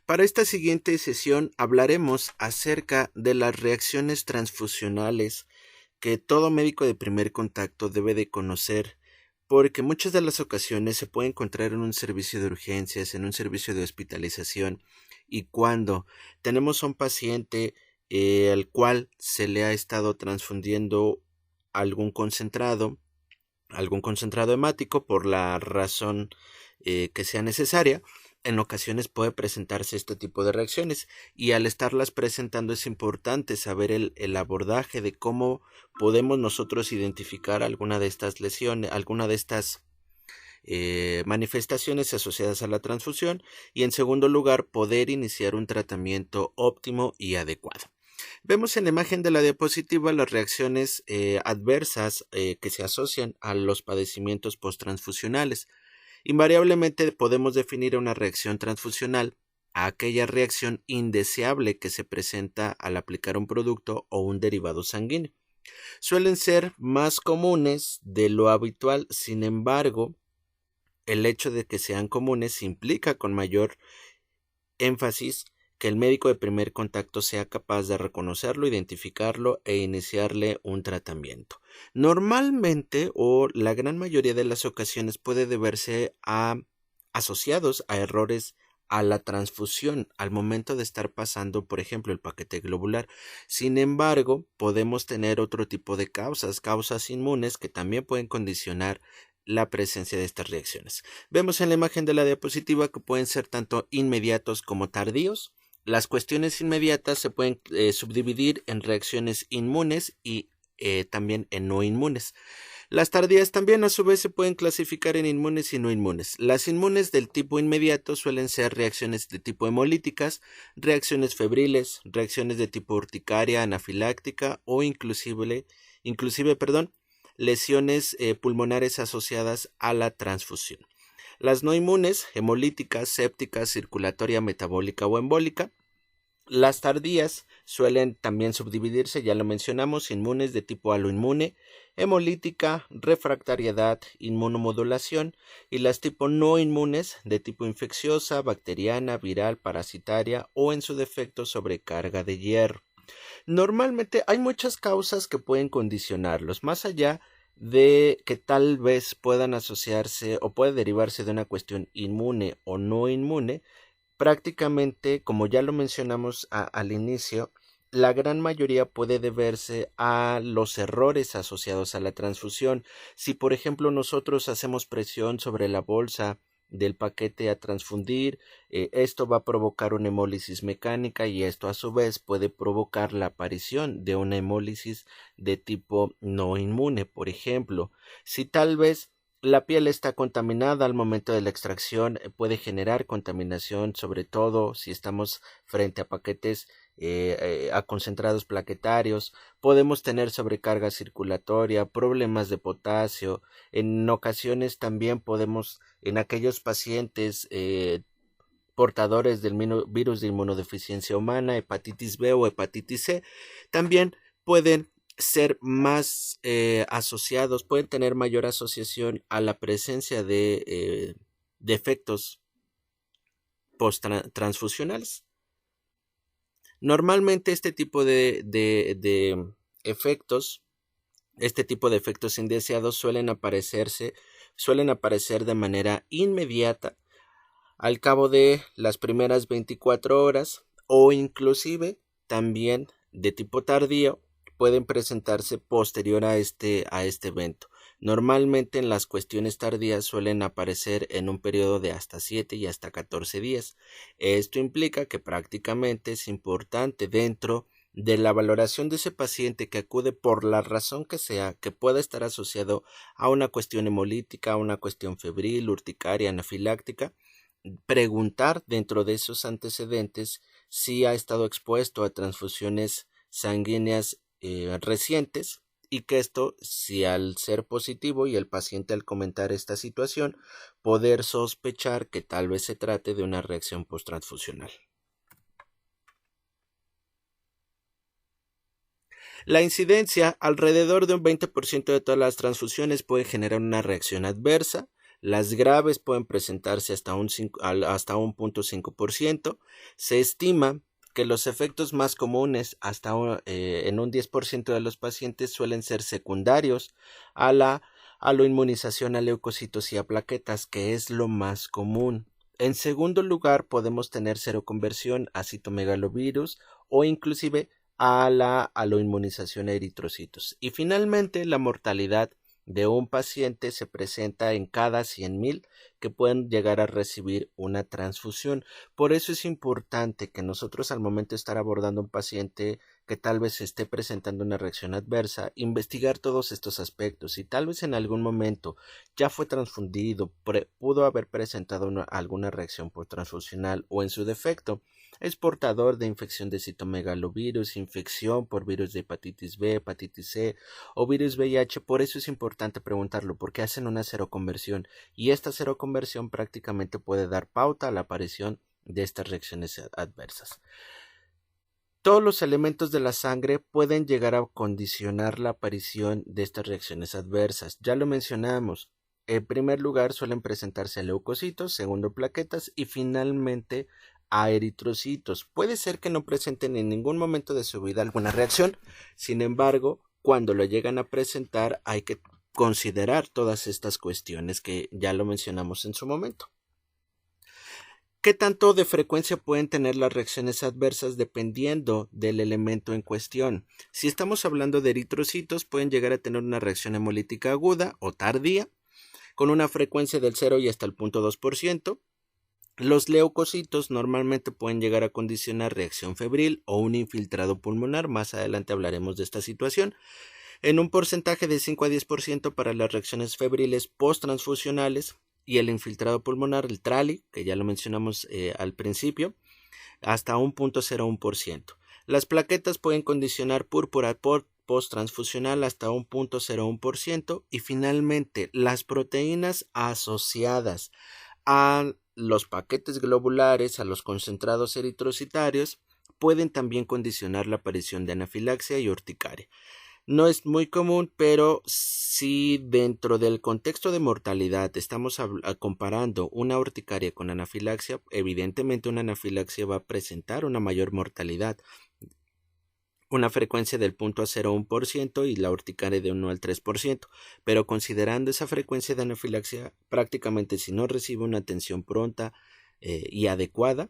Para esta siguiente sesión hablaremos acerca de las reacciones transfusionales que todo médico de primer contacto debe de conocer, porque muchas de las ocasiones se puede encontrar en un servicio de urgencias, en un servicio de hospitalización, y cuando tenemos a un paciente al cual se le ha estado transfundiendo algún concentrado, hemático por la razón que sea necesaria, en ocasiones puede presentarse este tipo de reacciones, y al estarlas presentando es importante saber el abordaje de cómo podemos nosotros identificar alguna de estas lesiones, alguna de estas manifestaciones asociadas a la transfusión, y en segundo lugar poder iniciar un tratamiento óptimo y adecuado. Vemos en la imagen de la diapositiva las reacciones adversas que se asocian a los padecimientos posttransfusionales. Invariablemente podemos definir una reacción transfusional a aquella reacción indeseable que se presenta al aplicar un producto o un derivado sanguíneo. Suelen ser más comunes de lo habitual, sin embargo, el hecho de que sean comunes implica con mayor énfasis que el médico de primer contacto sea capaz de reconocerlo, identificarlo e iniciarle un tratamiento. Normalmente, o la gran mayoría de las ocasiones, puede deberse a asociados a errores a la transfusión al momento de estar pasando, por ejemplo, el paquete globular. Sin embargo, podemos tener otro tipo de causas inmunes que también pueden condicionar la presencia de estas reacciones. Vemos en la imagen de la diapositiva que pueden ser tanto inmediatos como tardíos. Las cuestiones inmediatas se pueden subdividir en reacciones inmunes y también en no inmunes. Las tardías también a su vez se pueden clasificar en inmunes y no inmunes. Las inmunes del tipo inmediato suelen ser reacciones de tipo hemolíticas, reacciones febriles, reacciones de tipo urticaria, anafiláctica o inclusive lesiones pulmonares asociadas a la transfusión. Las no inmunes, hemolíticas, sépticas, circulatoria, metabólica o embólica. Las tardías suelen también subdividirse, ya lo mencionamos, inmunes de tipo aloinmune, hemolítica, refractariedad, inmunomodulación, y las tipo no inmunes de tipo infecciosa, bacteriana, viral, parasitaria o en su defecto sobrecarga de hierro. Normalmente hay muchas causas que pueden condicionarlos, más allá de que tal vez puedan asociarse o puede derivarse de una cuestión inmune o no inmune. Prácticamente, como ya lo mencionamos al inicio, la gran mayoría puede deberse a los errores asociados a la transfusión. Si, por ejemplo, nosotros hacemos presión sobre la bolsa del paquete a transfundir, esto va a provocar una hemólisis mecánica, y esto a su vez puede provocar la aparición de una hemólisis de tipo no inmune. Por ejemplo, si tal vez la piel está contaminada al momento de la extracción, puede generar contaminación, sobre todo si estamos frente a paquetes a concentrados plaquetarios. Podemos tener sobrecarga circulatoria, problemas de potasio. En ocasiones también podemos, en aquellos pacientes portadores del virus de inmunodeficiencia humana, hepatitis B o hepatitis C, también pueden ser más asociados, pueden tener mayor asociación a la presencia de defectos post-transfusionales. Normalmente este tipo de efectos, este tipo de efectos indeseados suelen aparecer de manera inmediata al cabo de las primeras 24 horas, o inclusive también de tipo tardío pueden presentarse posterior a este evento. Normalmente en las cuestiones tardías suelen aparecer en un periodo de hasta 7 y hasta 14 días. Esto implica que prácticamente es importante, dentro de la valoración de ese paciente que acude por la razón que sea, que pueda estar asociado a una cuestión hemolítica, a una cuestión febril, urticaria, anafiláctica, preguntar dentro de esos antecedentes si ha estado expuesto a transfusiones sanguíneas recientes, y que esto, si al ser positivo y el paciente al comentar esta situación, poder sospechar que tal vez se trate de una reacción posttransfusional. La incidencia, alrededor de un 20% de todas las transfusiones puede generar una reacción adversa. Las graves pueden presentarse hasta un 0.5%. Se estima que los efectos más comunes en un 10% de los pacientes suelen ser secundarios a la inmunización a leucocitos y a plaquetas, que es lo más común. En segundo lugar, podemos tener seroconversión a citomegalovirus o inclusive a la aloinmunización a eritrocitos. Y finalmente, la mortalidad de un paciente se presenta en cada 100,000 que pueden llegar a recibir una transfusión. Por eso es importante que nosotros, al momento de estar abordando un paciente que tal vez esté presentando una reacción adversa, investigar todos estos aspectos. Y tal vez en algún momento ya fue transfundido, pudo haber presentado alguna reacción por transfusional, o en su defecto es portador de infección de citomegalovirus, infección por virus de hepatitis B, hepatitis C o virus VIH. Por eso es importante preguntarlo, porque hacen una seroconversión, y esta seroconversión prácticamente puede dar pauta a la aparición de estas reacciones adversas. Todos los elementos de la sangre pueden llegar a condicionar la aparición de estas reacciones adversas. Ya lo mencionamos. En primer lugar, suelen presentarse leucocitos, segundo plaquetas y finalmente a eritrocitos. Puede ser que no presenten en ningún momento de su vida alguna reacción. Sin embargo, cuando lo llegan a presentar, hay que considerar todas estas cuestiones que ya lo mencionamos en su momento. ¿Qué tanto de frecuencia pueden tener las reacciones adversas dependiendo del elemento en cuestión? Si estamos hablando de eritrocitos, pueden llegar a tener una reacción hemolítica aguda o tardía, con una frecuencia del 0 y hasta el 0.2%. Los leucocitos normalmente pueden llegar a condicionar reacción febril o un infiltrado pulmonar. Más adelante hablaremos de esta situación. En un porcentaje de 5 a 10% para las reacciones febriles posttransfusionales y el infiltrado pulmonar, el TRALI, que ya lo mencionamos al principio, hasta un 0.01%. Las plaquetas pueden condicionar púrpura posttransfusional hasta un 0.01%, y finalmente las proteínas asociadas a los paquetes globulares, a los concentrados eritrocitarios, pueden también condicionar la aparición de anafilaxia y urticaria. No es muy común, pero si dentro del contexto de mortalidad estamos comparando una urticaria con anafilaxia, evidentemente una anafilaxia va a presentar una mayor mortalidad, una frecuencia del 0.01% y la urticaria de 1 al 3%, pero considerando esa frecuencia de anafilaxia, prácticamente si no recibe una atención pronta y adecuada,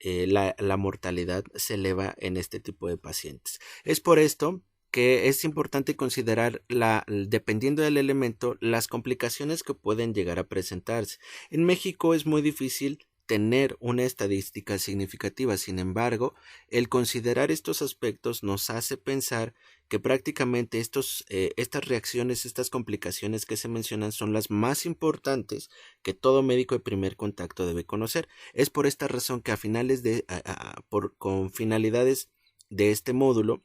la mortalidad se eleva en este tipo de pacientes. Es por esto que es importante considerar, dependiendo del elemento, las complicaciones que pueden llegar a presentarse. En México es muy difícil tener una estadística significativa. Sin embargo, el considerar estos aspectos nos hace pensar que prácticamente estas reacciones, estas complicaciones que se mencionan son las más importantes que todo médico de primer contacto debe conocer. Es por esta razón que con finalidades de este módulo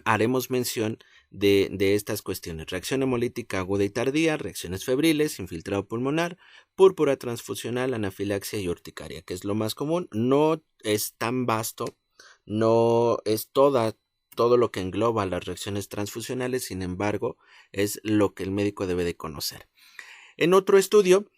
haremos mención de estas cuestiones: reacción hemolítica aguda y tardía, reacciones febriles, infiltrado pulmonar, púrpura transfusional, anafilaxia y urticaria, que es lo más común. No es tan vasto, no es todo lo que engloba las reacciones transfusionales. Sin embargo, es lo que el médico debe de conocer. En otro estudio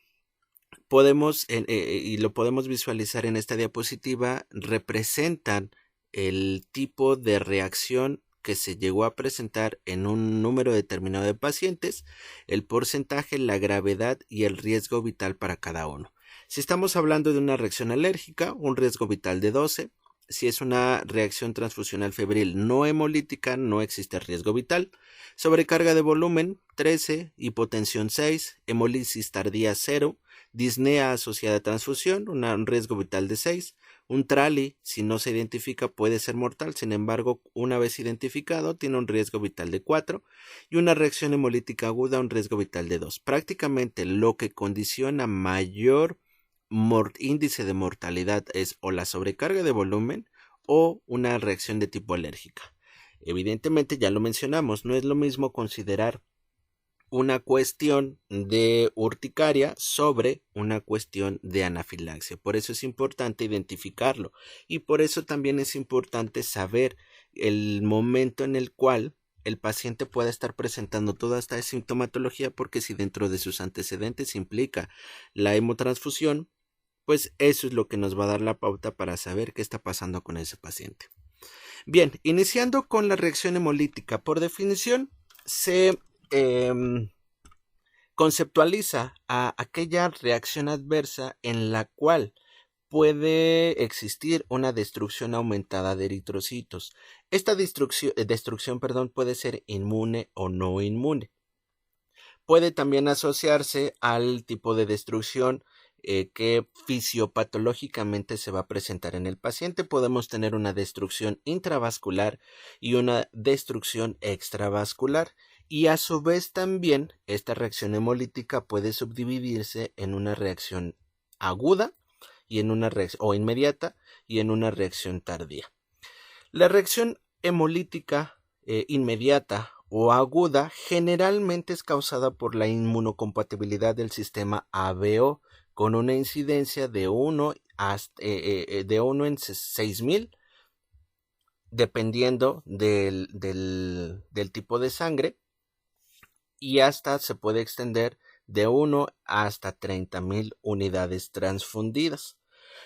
y lo podemos visualizar en esta diapositiva, representan el tipo de reacción que se llegó a presentar en un número determinado de pacientes, el porcentaje, la gravedad y el riesgo vital para cada uno. Si estamos hablando de una reacción alérgica, un riesgo vital de 12. Si es una reacción transfusional febril no hemolítica, no existe riesgo vital. Sobrecarga de volumen 13, hipotensión 6, hemólisis tardía 0, disnea asociada a transfusión, un riesgo vital de 6. Un TRALI, si no se identifica, puede ser mortal. Sin embargo, una vez identificado, tiene un riesgo vital de 4. Y una reacción hemolítica aguda, un riesgo vital de 2. Prácticamente lo que condiciona mayor índice de mortalidad es o la sobrecarga de volumen o una reacción de tipo alérgica. Evidentemente, ya lo mencionamos, no es lo mismo considerar una cuestión de urticaria sobre una cuestión de anafilaxia. Por eso es importante identificarlo, y por eso también es importante saber el momento en el cual el paciente pueda estar presentando toda esta sintomatología, porque si dentro de sus antecedentes implica la hemotransfusión, pues eso es lo que nos va a dar la pauta para saber qué está pasando con ese paciente. Bien, iniciando con la reacción hemolítica, por definición se conceptualiza a aquella reacción adversa en la cual puede existir una destrucción aumentada de eritrocitos. Esta destrucción, puede ser inmune o no inmune. Puede también asociarse al tipo de destrucción que fisiopatológicamente se va a presentar en el paciente. Podemos tener una destrucción intravascular y una destrucción extravascular. Y a su vez también esta reacción hemolítica puede subdividirse en una reacción aguda y en una reacción inmediata y en una reacción tardía. La reacción hemolítica inmediata o aguda generalmente es causada por la inmunocompatibilidad del sistema ABO, con una incidencia de 1 en 6,000, dependiendo del tipo de sangre, y hasta se puede extender de 1 hasta 30,000 unidades transfundidas.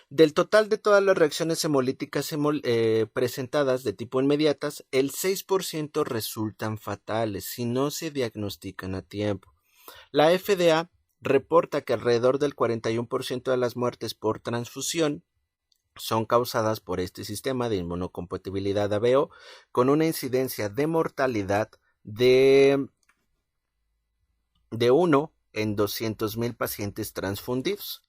Del total de todas las reacciones hemolíticas presentadas de tipo inmediatas, el 6% resultan fatales si no se diagnostican a tiempo. La FDA reporta que alrededor del 41% de las muertes por transfusión son causadas por este sistema de inmunocompatibilidad ABO, con una incidencia de mortalidad de 1 en 200,000 pacientes transfundidos.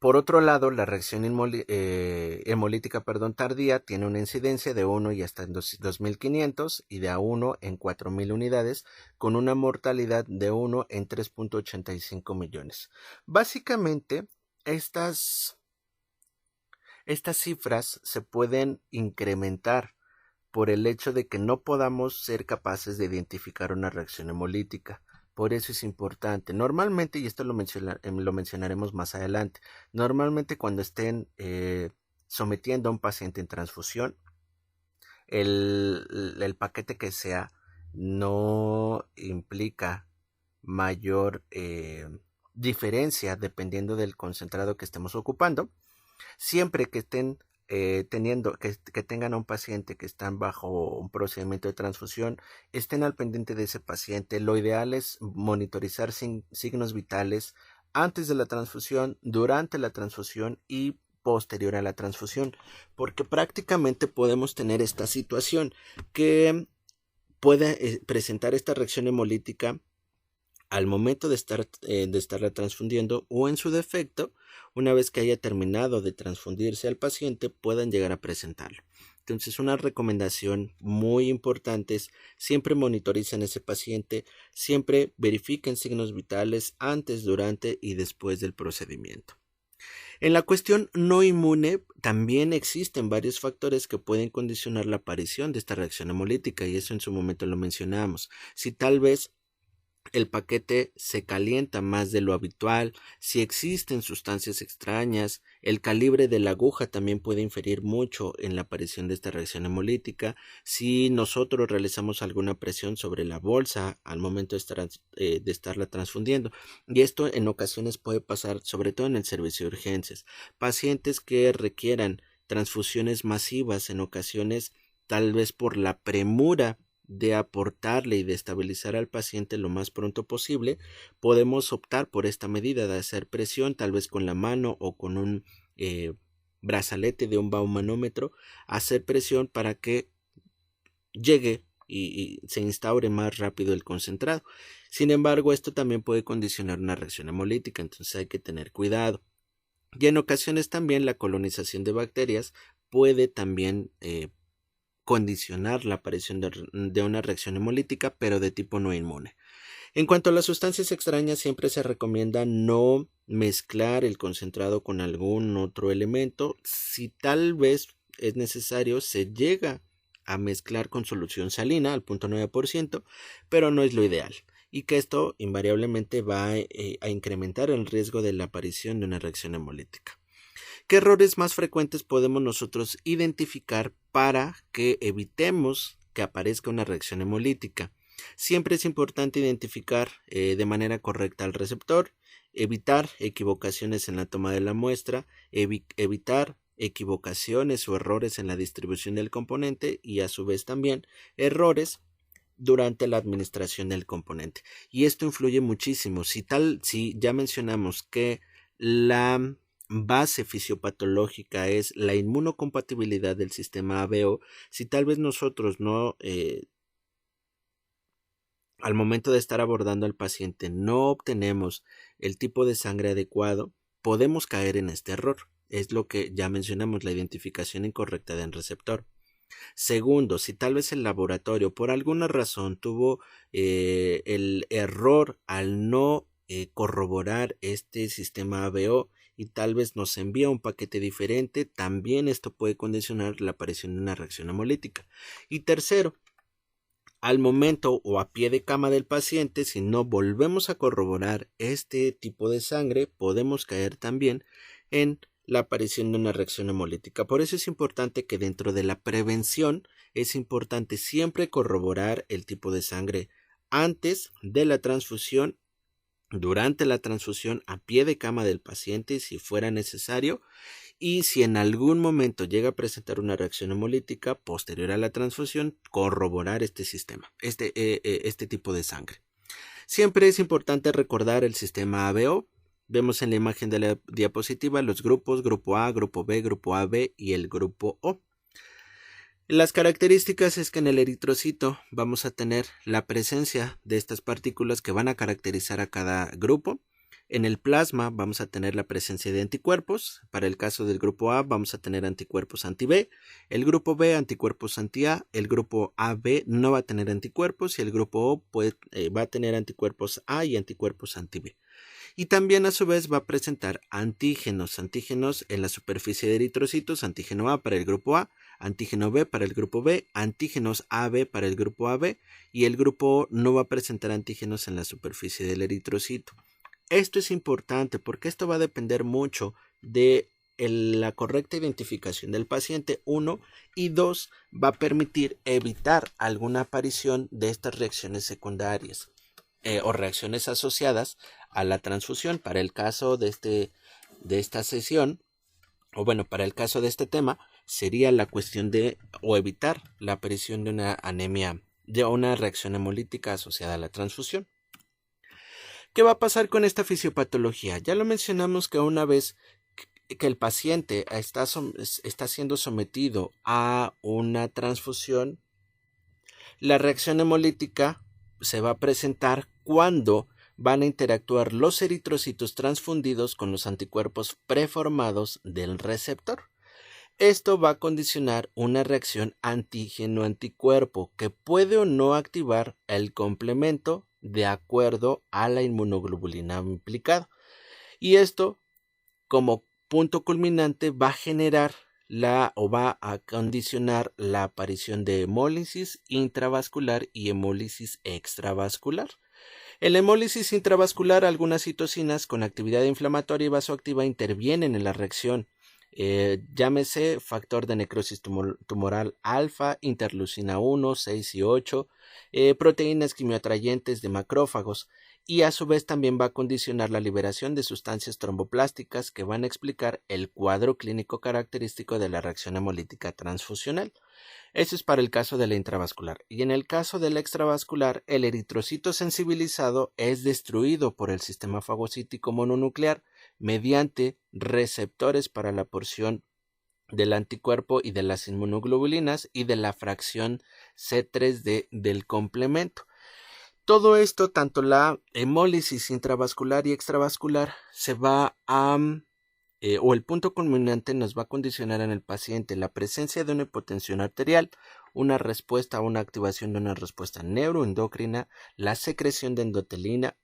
Por otro lado, la reacción hemolítica tardía tiene una incidencia de 1 y hasta en 2,500 y de a 1 en 4,000 unidades, con una mortalidad de 1 en 3.85 millones. Básicamente, estas cifras se pueden incrementar por el hecho de que no podamos ser capaces de identificar una reacción hemolítica. Por eso es importante. Normalmente, y esto lo mencionaremos más adelante, normalmente cuando estén sometiendo a un paciente en transfusión, el paquete que sea no implica mayor diferencia dependiendo del concentrado que estemos ocupando. Siempre que estén que tengan a un paciente que están bajo un procedimiento de transfusión, estén al pendiente de ese paciente. Lo ideal es monitorizar signos vitales antes de la transfusión, durante la transfusión y posterior a la transfusión, porque prácticamente podemos tener esta situación que puede presentar esta reacción hemolítica al momento de estarla transfundiendo, o en su defecto, una vez que haya terminado de transfundirse al paciente, puedan llegar a presentarlo. Entonces, una recomendación muy importante es siempre monitoricen a ese paciente, siempre verifiquen signos vitales antes, durante y después del procedimiento. En la cuestión no inmune también existen varios factores que pueden condicionar la aparición de esta reacción hemolítica, y eso en su momento lo mencionamos. Si tal vez el paquete se calienta más de lo habitual, si existen sustancias extrañas, el calibre de la aguja también puede inferir mucho en la aparición de esta reacción hemolítica. Si nosotros realizamos alguna presión sobre la bolsa al momento de estarla transfundiendo, y esto en ocasiones puede pasar sobre todo en el servicio de urgencias. Pacientes que requieran transfusiones masivas, en ocasiones tal vez por la premura de aportarle y de estabilizar al paciente lo más pronto posible, podemos optar por esta medida de hacer presión, tal vez con la mano o con un brazalete de un baumanómetro, hacer presión para que llegue y se instaure más rápido el concentrado. Sin embargo, esto también puede condicionar una reacción hemolítica, entonces hay que tener cuidado. Y en ocasiones también la colonización de bacterias puede también condicionar la aparición de una reacción hemolítica, pero de tipo no inmune. En cuanto a las sustancias extrañas, siempre se recomienda no mezclar el concentrado con algún otro elemento. Si tal vez es necesario, se llega a mezclar con solución salina al 0.9%, pero no es lo ideal, y que esto invariablemente va a incrementar el riesgo de la aparición de una reacción hemolítica. ¿Qué errores más frecuentes podemos nosotros identificar para que evitemos que aparezca una reacción hemolítica. Siempre es importante identificar de manera correcta al receptor, evitar equivocaciones en la toma de la muestra, evitar equivocaciones o errores en la distribución del componente y a su vez también errores durante la administración del componente. Y esto influye muchísimo. Si ya mencionamos que la base fisiopatológica es la inmunocompatibilidad del sistema ABO, si tal vez nosotros no al momento de estar abordando al paciente no obtenemos el tipo de sangre adecuado, podemos caer en este error. Es lo que ya mencionamos, la identificación incorrecta del receptor. Segundo, si tal vez el laboratorio por alguna razón tuvo el error al no corroborar este sistema ABO y tal vez nos envía un paquete diferente, también esto puede condicionar la aparición de una reacción hemolítica. Y tercero, al momento o a pie de cama del paciente, si no volvemos a corroborar este tipo de sangre, podemos caer también en la aparición de una reacción hemolítica. Por eso es importante que dentro de la prevención es importante siempre corroborar el tipo de sangre antes de la transfusión, durante la transfusión, a pie de cama del paciente si fuera necesario, y si en algún momento llega a presentar una reacción hemolítica posterior a la transfusión, corroborar este sistema, este tipo de sangre. Siempre es importante recordar el sistema ABO. Vemos en la imagen de la diapositiva los grupos, grupo A, grupo B, grupo AB y el grupo O. Las características es que en el eritrocito vamos a tener la presencia de estas partículas que van a caracterizar a cada grupo. En el plasma vamos a tener la presencia de anticuerpos. Para el caso del grupo A vamos a tener anticuerpos anti-B, el grupo B anticuerpos anti-A, el grupo AB no va a tener anticuerpos y el grupo O va a tener anticuerpos A y anticuerpos anti-B. Y también a su vez va a presentar antígenos en la superficie de eritrocitos, antígeno A para el grupo A, antígeno B para el grupo B, antígenos AB para el grupo AB y el grupo O no va a presentar antígenos en la superficie del eritrocito. Esto es importante porque esto va a depender mucho de la correcta identificación del paciente, 1, y 2, va a permitir evitar alguna aparición de estas reacciones secundarias o reacciones asociadas a la transfusión. Para el caso de esta sesión, o bueno, para el caso de este tema, sería la cuestión de evitar la aparición de una anemia, de una reacción hemolítica asociada a la transfusión. ¿Qué va a pasar con esta fisiopatología? Ya lo mencionamos que una vez que el paciente está siendo sometido a una transfusión, la reacción hemolítica se va a presentar cuando van a interactuar los eritrocitos transfundidos con los anticuerpos preformados del receptor. Esto va a condicionar una reacción antígeno-anticuerpo que puede o no activar el complemento de acuerdo a la inmunoglobulina implicada. Y esto, como punto culminante, va a generar va a condicionar la aparición de hemólisis intravascular y hemólisis extravascular. En la hemólisis intravascular, algunas citocinas con actividad inflamatoria y vasoactiva intervienen en la reacción. Llámese factor de necrosis tumoral alfa, interleucina 1, 6 y 8, proteínas quimioatrayentes de macrófagos, y a su vez también va a condicionar la liberación de sustancias tromboplásticas que van a explicar el cuadro clínico característico de la reacción hemolítica transfusional. Eso es para el caso de la intravascular. Y en el caso de la extravascular, el eritrocito sensibilizado es destruido por el sistema fagocítico mononuclear mediante receptores para la porción del anticuerpo y de las inmunoglobulinas y de la fracción C3 del complemento. Todo esto, tanto la hemólisis intravascular y extravascular, se va a o el punto culminante nos va a condicionar en el paciente la presencia de una hipotensión arterial, una respuesta a una activación de una respuesta neuroendocrina, la secreción de endotelina,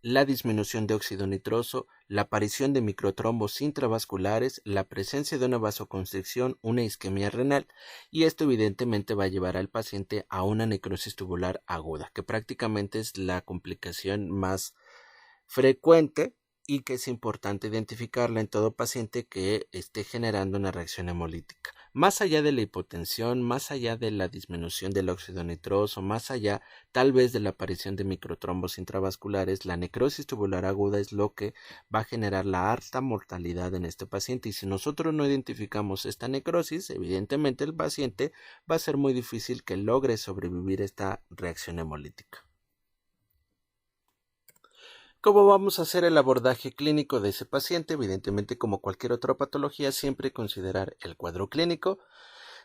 la disminución de óxido nitroso, la aparición de microtrombos intravasculares, la presencia de una vasoconstricción, una isquemia renal, y esto evidentemente va a llevar al paciente a una necrosis tubular aguda, que prácticamente es la complicación más frecuente y que es importante identificarla en todo paciente que esté generando una reacción hemolítica. Más allá de la hipotensión, más allá de la disminución del óxido nitroso, más allá tal vez de la aparición de microtrombos intravasculares, la necrosis tubular aguda es lo que va a generar la alta mortalidad en este paciente, y si nosotros no identificamos esta necrosis, evidentemente el paciente va a ser muy difícil que logre sobrevivir esta reacción hemolítica. ¿Cómo vamos a hacer el abordaje clínico de ese paciente? Evidentemente, como cualquier otra patología, siempre considerar el cuadro clínico,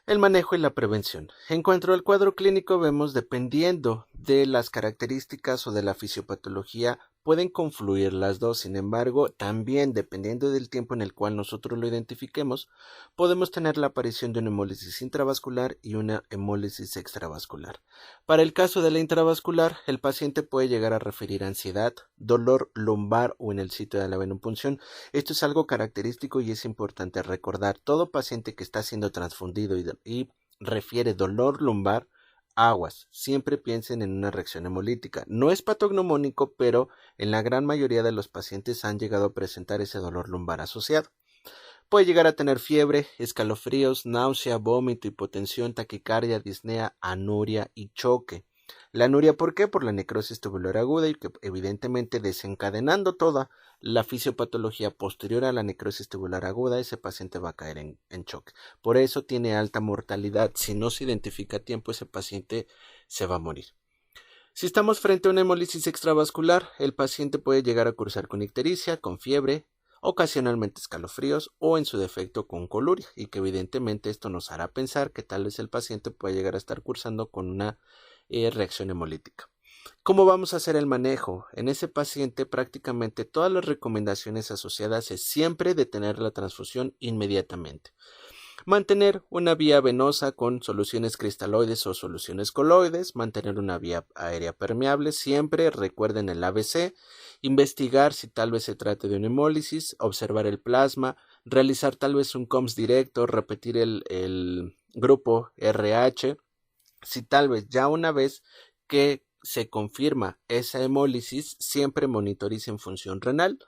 el manejo y la prevención. En cuanto al cuadro clínico, vemos, dependiendo de las características o de la fisiopatología, pueden confluir las dos. Sin embargo, también dependiendo del tiempo en el cual nosotros lo identifiquemos, podemos tener la aparición de una hemólisis intravascular y una hemólisis extravascular. Para el caso de la intravascular, el paciente puede llegar a referir ansiedad, dolor lumbar o en el sitio de la venopunción. Esto es algo característico y es importante recordar. Todo paciente que está siendo transfundido y refiere dolor lumbar, aguas, siempre piensen en una reacción hemolítica. No es patognomónico, pero en la gran mayoría de los pacientes han llegado a presentar ese dolor lumbar asociado. Puede llegar a tener fiebre, escalofríos, náusea, vómito, hipotensión, taquicardia, disnea, anuria y choque. La anuria, ¿por qué? Por la necrosis tubular aguda, y que evidentemente, desencadenando toda la fisiopatología posterior a la necrosis tubular aguda, ese paciente va a caer en choque. Por eso tiene alta mortalidad. Si no se identifica a tiempo, ese paciente se va a morir. Si estamos frente a una hemólisis extravascular, el paciente puede llegar a cursar con ictericia, con fiebre, ocasionalmente escalofríos o en su defecto con coluria, y que evidentemente esto nos hará pensar que tal vez el paciente puede llegar a estar cursando con una reacción hemolítica. ¿Cómo vamos a hacer el manejo? En ese paciente prácticamente todas las recomendaciones asociadas es siempre detener la transfusión inmediatamente. Mantener una vía venosa con soluciones cristaloides o soluciones coloides, mantener una vía aérea permeable, siempre recuerden el ABC, investigar si tal vez se trate de una hemólisis, observar el plasma, realizar tal vez un COMS directo, repetir el grupo RH, si tal vez ya una vez que se confirma esa hemólisis, siempre monitoricen función renal,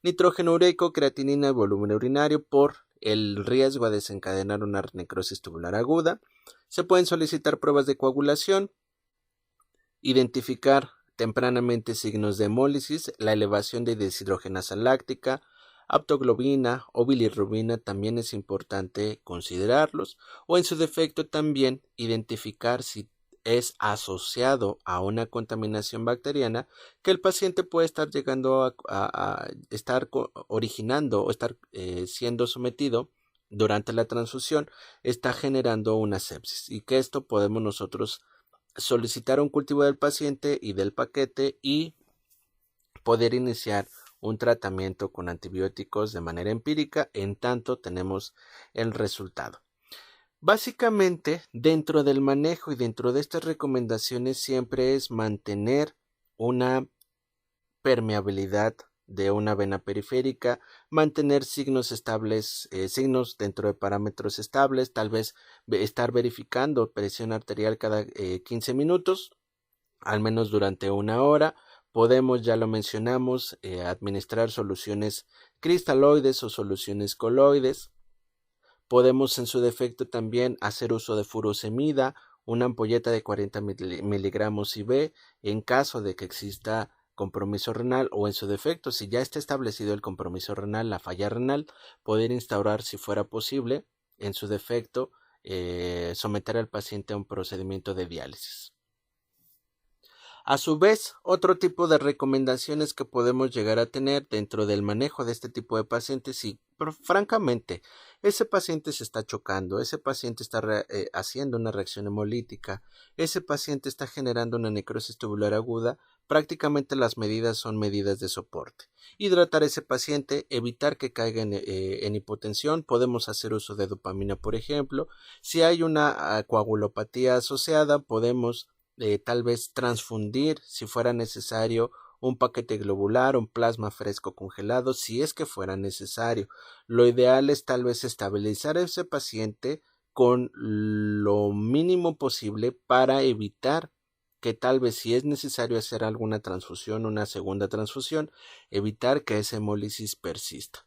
nitrógeno ureico, creatinina y volumen urinario por el riesgo a desencadenar una necrosis tubular aguda. Se pueden solicitar pruebas de coagulación, identificar tempranamente signos de hemólisis, la elevación de deshidrogenasa láctica, aptoglobina o bilirrubina también es importante considerarlos, o en su defecto también identificar si es asociado a una contaminación bacteriana que el paciente puede estar llegando a estar originando o estar siendo sometido durante la transfusión, está generando una sepsis, y que esto podemos nosotros solicitar un cultivo del paciente y del paquete y poder iniciar un tratamiento con antibióticos de manera empírica en tanto tenemos el resultado. Básicamente, dentro del manejo y dentro de estas recomendaciones siempre es mantener una permeabilidad de una vena periférica, mantener signos estables, signos dentro de parámetros estables, tal vez estar verificando presión arterial cada 15 minutos, al menos durante una hora. Podemos, ya lo mencionamos, administrar soluciones cristaloides o soluciones coloides. Podemos en su defecto también hacer uso de furosemida, una ampolleta de 40 miligramos IV en caso de que exista compromiso renal, o en su defecto, si ya está establecido el compromiso renal, la falla renal, poder instaurar, si fuera posible, en su defecto, someter al paciente a un procedimiento de diálisis. A su vez, otro tipo de recomendaciones que podemos llegar a tener dentro del manejo de este tipo de pacientes, si francamente ese paciente se está chocando, ese paciente está haciendo una reacción hemolítica, ese paciente está generando una necrosis tubular aguda, prácticamente las medidas son medidas de soporte. Hidratar a ese paciente, evitar que caiga en hipotensión, podemos hacer uso de dopamina, por ejemplo. Si hay una coagulopatía asociada, podemos tal vez transfundir, si fuera necesario, un paquete globular, un plasma fresco congelado, si es que fuera necesario. Lo ideal es tal vez estabilizar a ese paciente con lo mínimo posible para evitar que tal vez, si es necesario hacer alguna transfusión, una segunda transfusión, evitar que esa hemólisis persista.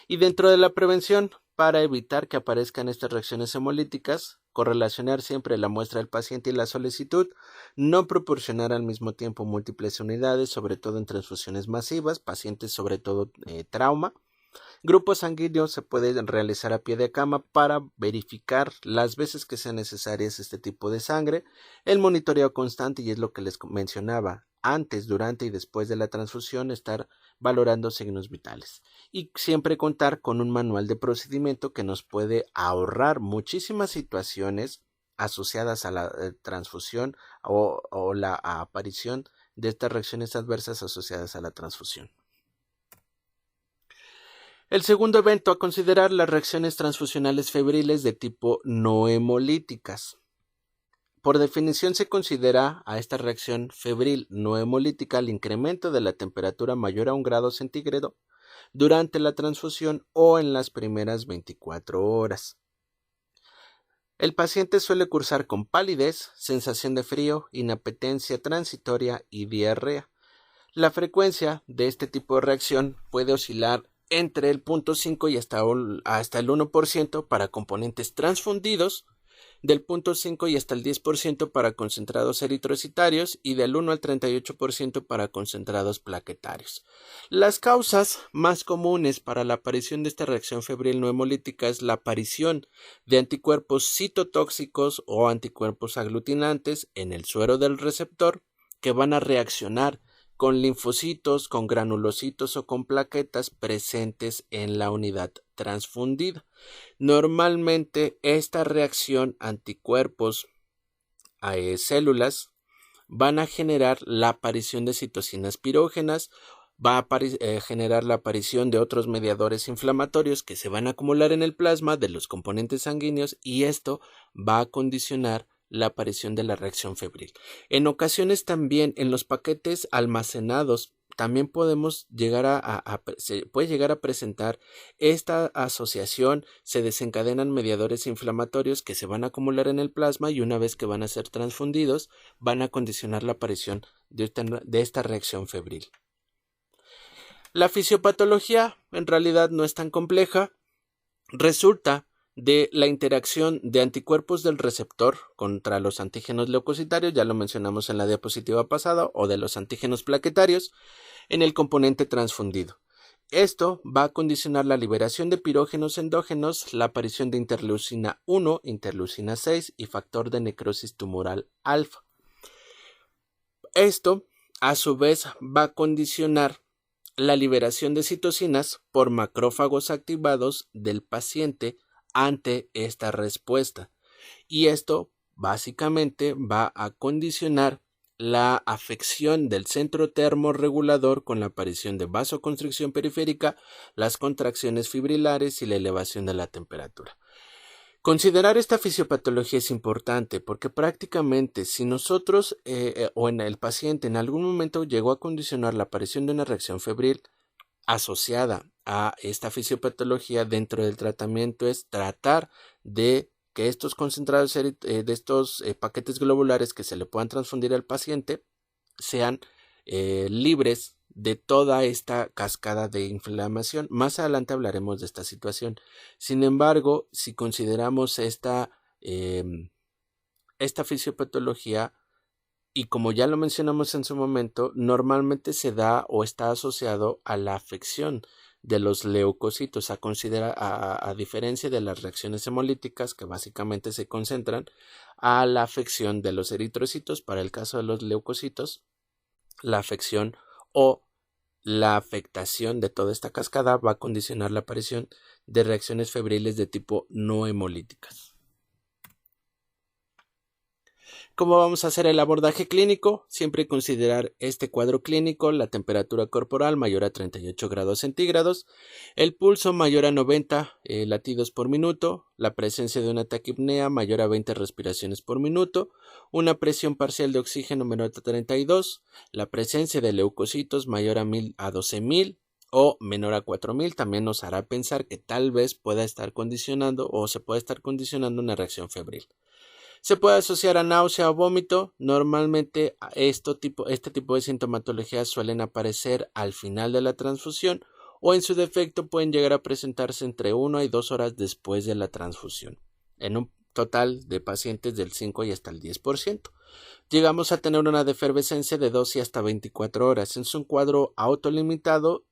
Y dentro de la prevención, para evitar que aparezcan estas reacciones hemolíticas, correlacionar siempre la muestra del paciente y la solicitud, no proporcionar al mismo tiempo múltiples unidades, sobre todo en transfusiones masivas, pacientes sobre todo trauma. Grupos sanguíneos se pueden realizar a pie de cama para verificar las veces que sean necesarias este tipo de sangre, el monitoreo constante, y es lo que les mencionaba, antes, durante y después de la transfusión estar valorando signos vitales, y siempre contar con un manual de procedimiento que nos puede ahorrar muchísimas situaciones asociadas a la transfusión o la aparición de estas reacciones adversas asociadas a la transfusión. El segundo evento a considerar, las reacciones transfusionales febriles de tipo no hemolíticas. Por definición se considera a esta reacción febril no hemolítica el incremento de la temperatura mayor a 1 grado centígrado durante la transfusión o en las primeras 24 horas. El paciente suele cursar con palidez, sensación de frío, inapetencia transitoria y diarrea. La frecuencia de este tipo de reacción puede oscilar entre el 0.5 y hasta el 1% para componentes transfundidos, del 0.5 y hasta el 10% para concentrados eritrocitarios y del 1 al 38% para concentrados plaquetarios. Las causas más comunes para la aparición de esta reacción febril no hemolítica es la aparición de anticuerpos citotóxicos o anticuerpos aglutinantes en el suero del receptor que van a reaccionar con linfocitos, con granulocitos o con plaquetas presentes en la unidad transfundida. Normalmente esta reacción anticuerpos a células van a generar la aparición de citocinas pirógenas, va a generar la aparición de otros mediadores inflamatorios que se van a acumular en el plasma de los componentes sanguíneos, y esto va a condicionar la aparición de la reacción febril. En ocasiones también en los paquetes almacenados también se puede llegar a presentar esta asociación, se desencadenan mediadores inflamatorios que se van a acumular en el plasma y una vez que van a ser transfundidos van a condicionar la aparición de esta reacción febril. La fisiopatología en realidad no es tan compleja, resulta de la interacción de anticuerpos del receptor contra los antígenos leucocitarios, ya lo mencionamos en la diapositiva pasada, o de los antígenos plaquetarios en el componente transfundido. Esto va a condicionar la liberación de pirógenos endógenos, la aparición de interleucina 1, interleucina 6 y factor de necrosis tumoral alfa. Esto, a su vez, va a condicionar la liberación de citocinas por macrófagos activados del paciente ante esta respuesta, y esto básicamente va a condicionar la afección del centro termorregulador con la aparición de vasoconstricción periférica, las contracciones fibrilares y la elevación de la temperatura. Considerar esta fisiopatología es importante porque prácticamente si nosotros o en el paciente en algún momento llegó a condicionar la aparición de una reacción febril asociada a esta fisiopatología dentro del tratamiento, es tratar de que estos concentrados de estos paquetes globulares que se le puedan transfundir al paciente sean libres de toda esta cascada de inflamación. Más adelante hablaremos de esta situación. Sin embargo, si consideramos esta fisiopatología, y como ya lo mencionamos en su momento, normalmente se da o está asociado a la afección de los leucocitos, a diferencia de las reacciones hemolíticas que básicamente se concentran a la afección de los eritrocitos. Para el caso de los leucocitos, la afección o la afectación de toda esta cascada va a condicionar la aparición de reacciones febriles de tipo no hemolíticas. ¿Cómo vamos a hacer el abordaje clínico? Siempre considerar este cuadro clínico: la temperatura corporal mayor a 38 grados centígrados, el pulso mayor a 90 latidos por minuto, la presencia de una taquipnea mayor a 20 respiraciones por minuto, una presión parcial de oxígeno menor a 32, la presencia de leucocitos mayor a 1000 a 12000 o menor a 4000, también nos hará pensar que tal vez pueda estar condicionando o se puede estar condicionando una reacción febril. Se puede asociar a náusea o vómito. Normalmente este tipo de sintomatologías suelen aparecer al final de la transfusión o en su defecto pueden llegar a presentarse entre 1 y 2 horas después de la transfusión, en un total de pacientes del 5 y hasta el 10%. Llegamos a tener una defervescencia de 2 y hasta 24 horas. Es un cuadro autolimitado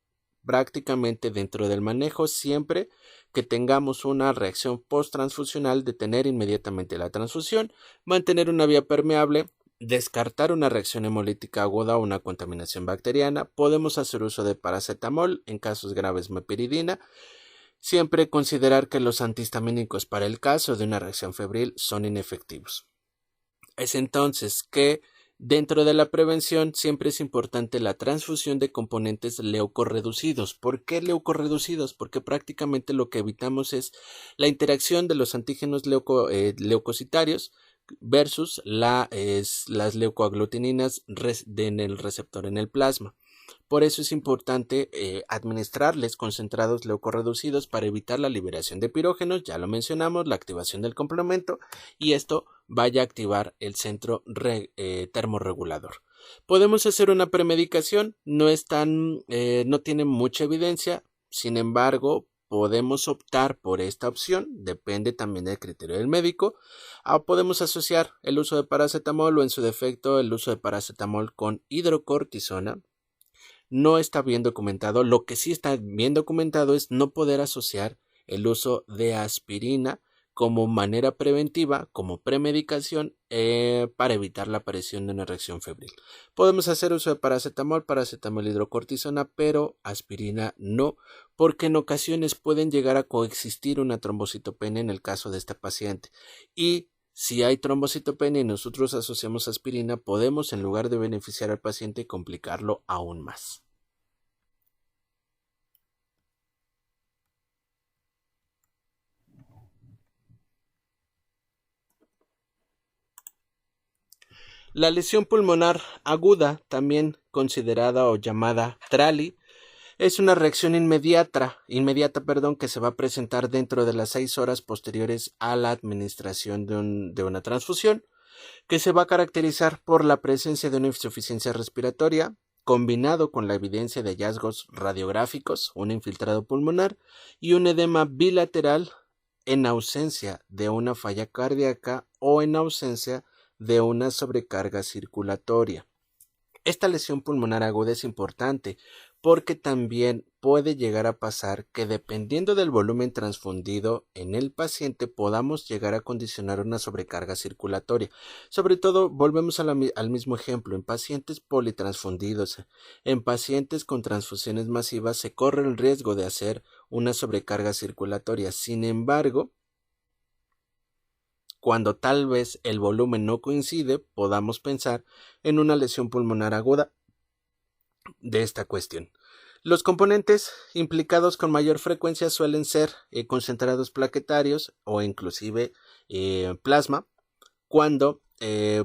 prácticamente dentro del manejo, siempre que tengamos una reacción post-transfusional, detener inmediatamente la transfusión, mantener una vía permeable, descartar una reacción hemolítica aguda o una contaminación bacteriana. Podemos hacer uso de paracetamol, en casos graves mepiridina. Siempre considerar que los antihistamínicos para el caso de una reacción febril son inefectivos. Es entonces que dentro de la prevención siempre es importante la transfusión de componentes leucorreducidos. ¿Por qué leucorreducidos? Porque prácticamente lo que evitamos es la interacción de los antígenos leucocitarios versus las leucoaglutininas en el receptor en el plasma. Por eso es importante administrarles concentrados leucorreducidos para evitar la liberación de pirógenos, ya lo mencionamos, la activación del complemento, y esto vaya a activar el centro termorregulador. Podemos hacer una premedicación, no tiene mucha evidencia, sin embargo, podemos optar por esta opción, depende también del criterio del médico. Podemos asociar el uso de paracetamol o en su defecto el uso de paracetamol con hidrocortisona. No está bien documentado. Lo que sí está bien documentado es no poder asociar el uso de aspirina como manera preventiva, como premedicación para evitar la aparición de una reacción febril. Podemos hacer uso de paracetamol hidrocortisona, pero aspirina no, porque en ocasiones pueden llegar a coexistir una trombocitopenia en el caso de este paciente. Y si hay trombocitopenia y nosotros asociamos aspirina, podemos, en lugar de beneficiar al paciente, complicarlo aún más. La lesión pulmonar aguda, también considerada o llamada TRALI, es una reacción inmediata, que se va a presentar dentro de las 6 horas posteriores a la administración de una transfusión, que se va a caracterizar por la presencia de una insuficiencia respiratoria, combinado con la evidencia de hallazgos radiográficos, un infiltrado pulmonar y un edema bilateral en ausencia de una falla cardíaca o en ausencia de una sobrecarga circulatoria. Esta lesión pulmonar aguda es importante porque también puede llegar a pasar que dependiendo del volumen transfundido en el paciente podamos llegar a condicionar una sobrecarga circulatoria. Sobre todo, volvemos al mismo ejemplo, en pacientes politransfundidos, en pacientes con transfusiones masivas se corre el riesgo de hacer una sobrecarga circulatoria. Sin embargo, cuando tal vez el volumen no coincide, podamos pensar en una lesión pulmonar aguda de esta cuestión. Los componentes implicados con mayor frecuencia suelen ser concentrados plaquetarios o inclusive plasma, cuando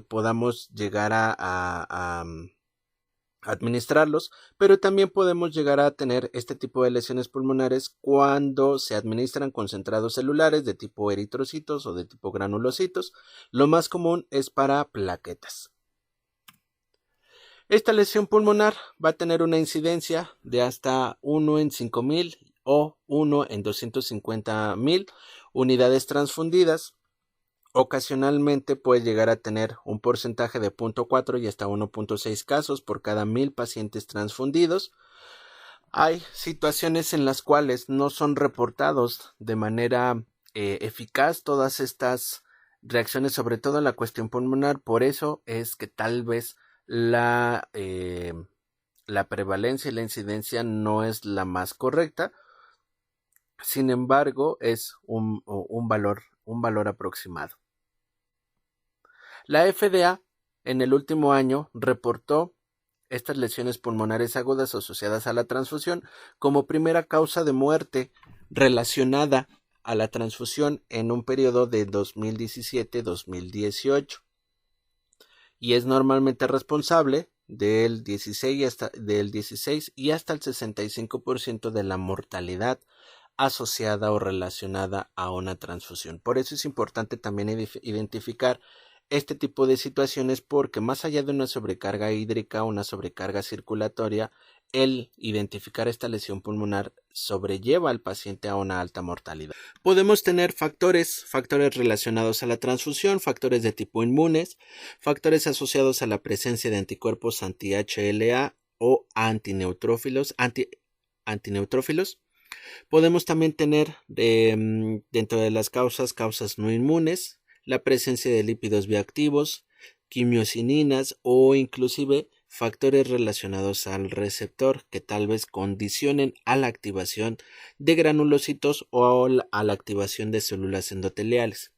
podamos llegar a administrarlos, pero también podemos llegar a tener este tipo de lesiones pulmonares cuando se administran concentrados celulares de tipo eritrocitos o de tipo granulocitos. Lo más común es para plaquetas. Esta lesión pulmonar va a tener una incidencia de hasta 1 en 5,000 o 1 en 250,000 unidades transfundidas. Ocasionalmente puede llegar a tener un porcentaje de 0.4 y hasta 1.6 casos por cada 1,000 pacientes transfundidos. Hay situaciones en las cuales no son reportados de manera eficaz todas estas reacciones, sobre todo en la cuestión pulmonar. Por eso es que tal vez la prevalencia y la incidencia no es la más correcta. Sin embargo, es un valor aproximado. La FDA en el último año reportó estas lesiones pulmonares agudas asociadas a la transfusión como primera causa de muerte relacionada a la transfusión en un periodo de 2017-2018 y es normalmente responsable del 16 y hasta el 65% de la mortalidad asociada o relacionada a una transfusión. Por eso es importante también identificar este tipo de situaciones porque más allá de una sobrecarga hídrica, una sobrecarga circulatoria, el identificar esta lesión pulmonar sobrelleva al paciente a una alta mortalidad. Podemos tener factores relacionados a la transfusión, factores de tipo inmunes, factores asociados a la presencia de anticuerpos anti-HLA o antineutrófilos. Podemos también tener dentro de las causas no inmunes, la presencia de lípidos bioactivos, quimiosininas o inclusive factores relacionados al receptor que tal vez condicionen a la activación de granulocitos o a la activación de células endoteliales.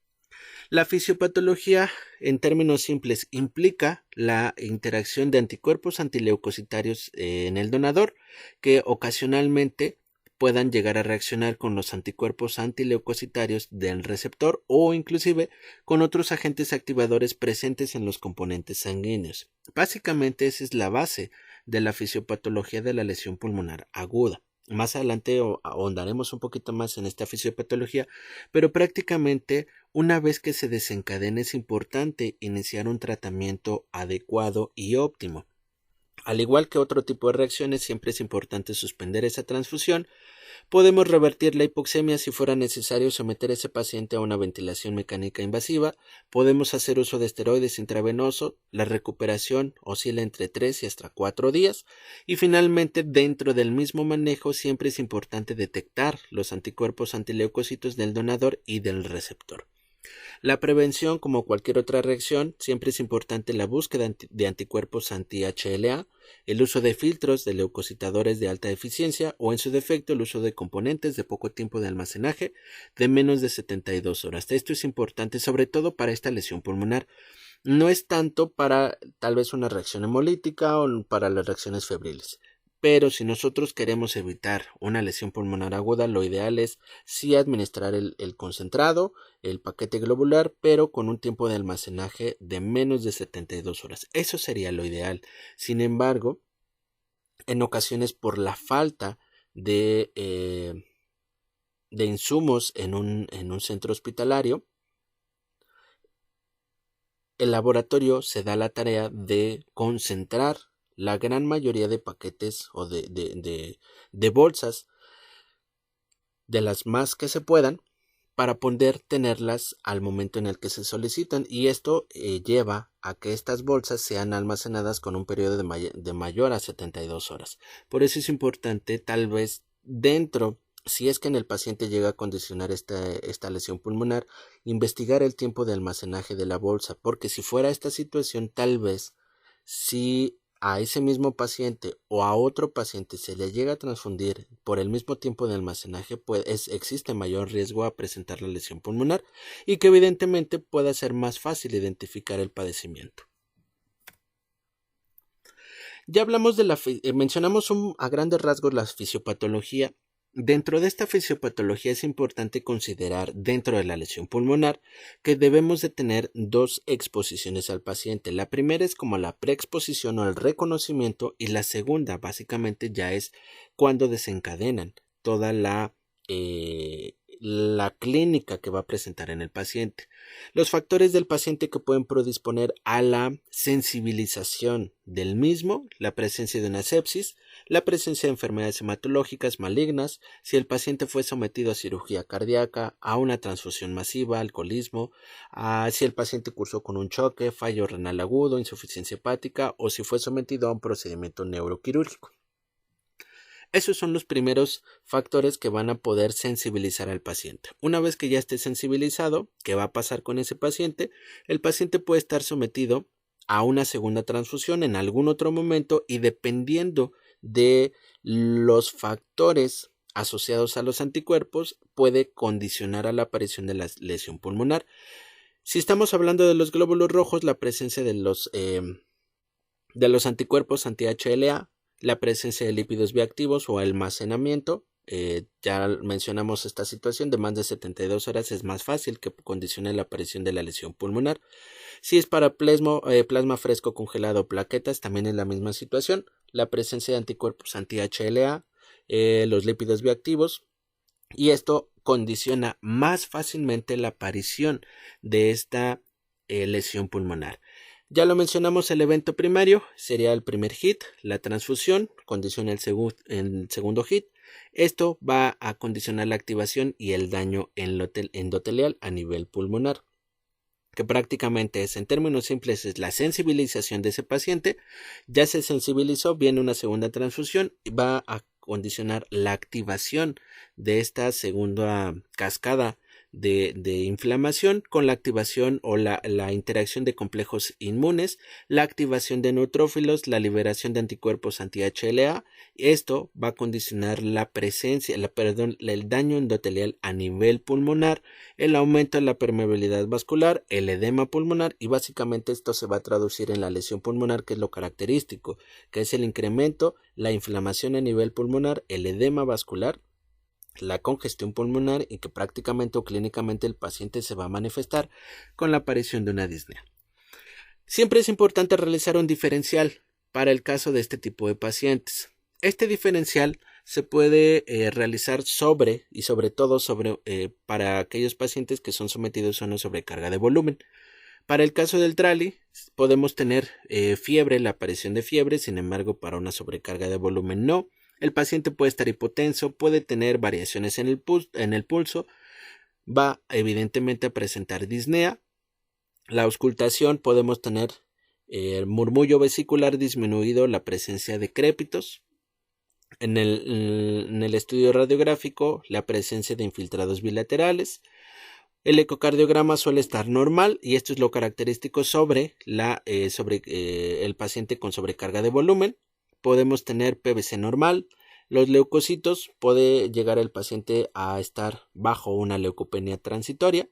La fisiopatología, en términos simples, implica la interacción de anticuerpos antileucocitarios en el donador que ocasionalmente puedan llegar a reaccionar con los anticuerpos antileucocitarios del receptor o inclusive con otros agentes activadores presentes en los componentes sanguíneos. Básicamente esa es la base de la fisiopatología de la lesión pulmonar aguda. Más adelante ahondaremos un poquito más en esta fisiopatología, pero prácticamente una vez que se desencadena es importante iniciar un tratamiento adecuado y óptimo. Al igual que otro tipo de reacciones, siempre es importante suspender esa transfusión. Podemos revertir la hipoxemia si fuera necesario someter a ese paciente a una ventilación mecánica invasiva. Podemos hacer uso de esteroides intravenosos. La recuperación oscila entre 3 y hasta 4 días. Y finalmente, dentro del mismo manejo, siempre es importante detectar los anticuerpos antileucocitos del donador y del receptor. La prevención, como cualquier otra reacción, siempre es importante la búsqueda de anticuerpos anti-HLA, el uso de filtros de leucocitadores de alta eficiencia o en su defecto el uso de componentes de poco tiempo de almacenaje de menos de 72 horas. Esto es importante sobre todo para esta lesión pulmonar. No es tanto para tal vez una reacción hemolítica o para las reacciones febriles. Pero si nosotros queremos evitar una lesión pulmonar aguda, lo ideal es sí administrar el concentrado, el paquete globular, pero con un tiempo de almacenaje de menos de 72 horas. Eso sería lo ideal. Sin embargo, en ocasiones por la falta de insumos en un centro hospitalario, el laboratorio se da la tarea de concentrar la gran mayoría de paquetes o de bolsas, de las más que se puedan, para poder tenerlas al momento en el que se solicitan, y esto lleva a que estas bolsas sean almacenadas con un periodo de mayor a 72 horas. Por eso es importante, tal vez si es que en el paciente llega a condicionar esta lesión pulmonar, investigar el tiempo de almacenaje de la bolsa, porque si fuera esta situación, tal vez si a ese mismo paciente o a otro paciente se le llega a transfundir por el mismo tiempo de almacenaje, existe mayor riesgo a presentar la lesión pulmonar y que evidentemente pueda ser más fácil identificar el padecimiento. Ya hablamos mencionamos a grandes rasgos la fisiopatología. Dentro de esta fisiopatología es importante considerar dentro de la lesión pulmonar que debemos de tener dos exposiciones al paciente. La primera es como la preexposición o el reconocimiento y la segunda básicamente ya es cuando desencadenan toda la clínica que va a presentar en el paciente. Los factores del paciente que pueden predisponer a la sensibilización del mismo, la presencia de una sepsis, la presencia de enfermedades hematológicas malignas, si el paciente fue sometido a cirugía cardíaca, a una transfusión masiva, alcoholismo, si el paciente cursó con un choque, fallo renal agudo, insuficiencia hepática o si fue sometido a un procedimiento neuroquirúrgico. Esos son los primeros factores que van a poder sensibilizar al paciente. Una vez que ya esté sensibilizado, ¿qué va a pasar con ese paciente? El paciente puede estar sometido a una segunda transfusión en algún otro momento y dependiendo de los factores asociados a los anticuerpos puede condicionar a la aparición de la lesión pulmonar. Si estamos hablando de los glóbulos rojos, la presencia de los anticuerpos anti-HLA, la presencia de lípidos bioactivos o almacenamiento, ya mencionamos esta situación de más de 72 horas, es más fácil que condicione la aparición de la lesión pulmonar. Si es para plasma fresco congelado o plaquetas, también es la misma situación, la presencia de anticuerpos anti-HLA, los lípidos bioactivos, y esto condiciona más fácilmente la aparición de esta lesión pulmonar. Ya lo mencionamos, el evento primario sería el primer hit, la transfusión, condiciona el segundo hit. Esto va a condicionar la activación y el daño endotelial a nivel pulmonar, que prácticamente es, en términos simples, es la sensibilización de ese paciente. Ya se sensibilizó, viene una segunda transfusión y va a condicionar la activación de esta segunda cascada de inflamación con la activación o la interacción de complejos inmunes, la activación de neutrófilos, la liberación de anticuerpos anti-HLA. Esto va a condicionar la presencia, el daño endotelial a nivel pulmonar, el aumento de la permeabilidad vascular, el edema pulmonar, y básicamente esto se va a traducir en la lesión pulmonar, que es lo característico, que es el incremento, la inflamación a nivel pulmonar, el edema vascular, la congestión pulmonar, y que prácticamente o clínicamente el paciente se va a manifestar con la aparición de una disnea. Siempre es importante realizar un diferencial para el caso de este tipo de pacientes. Este diferencial se puede realizar sobre todo para aquellos pacientes que son sometidos a una sobrecarga de volumen. Para el caso del TRALI podemos tener fiebre, la aparición de fiebre, sin embargo para una sobrecarga de volumen no. El paciente puede estar hipotenso, puede tener variaciones en el pulso, va evidentemente a presentar disnea. La auscultación, podemos tener el murmullo vesicular disminuido, la presencia de crépitos. En el estudio radiográfico, la presencia de infiltrados bilaterales. El ecocardiograma suele estar normal, y esto es lo característico sobre el paciente con sobrecarga de volumen. Podemos tener PVC normal. Los leucocitos, puede llegar el paciente a estar bajo una leucopenia transitoria.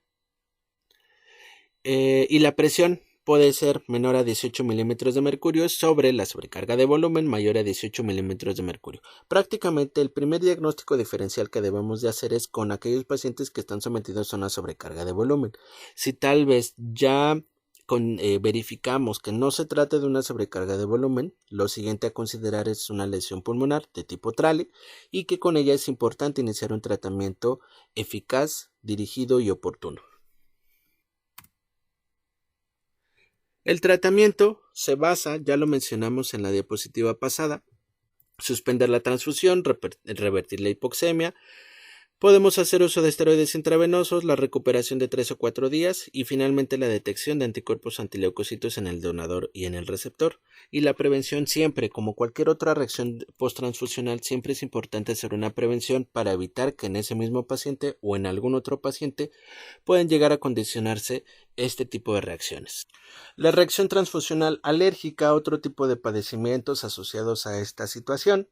Y la presión puede ser menor a 18 milímetros de mercurio sobre la sobrecarga de volumen mayor a 18 milímetros de mercurio. Prácticamente el primer diagnóstico diferencial que debemos de hacer es con aquellos pacientes que están sometidos a una sobrecarga de volumen. Si tal vez ya verificamos que no se trata de una sobrecarga de volumen, lo siguiente a considerar es una lesión pulmonar de tipo TRALI, y que con ella es importante iniciar un tratamiento eficaz, dirigido y oportuno. El tratamiento se basa, ya lo mencionamos en la diapositiva pasada, suspender la transfusión, revertir la hipoxemia. Podemos hacer uso de esteroides intravenosos, la recuperación de 3 o 4 días, y finalmente la detección de anticuerpos antileucocitos en el donador y en el receptor. Y la prevención siempre, como cualquier otra reacción posttransfusional, siempre es importante hacer una prevención para evitar que en ese mismo paciente o en algún otro paciente puedan llegar a condicionarse este tipo de reacciones. La reacción transfusional alérgica, otro tipo de padecimientos asociados a esta situación.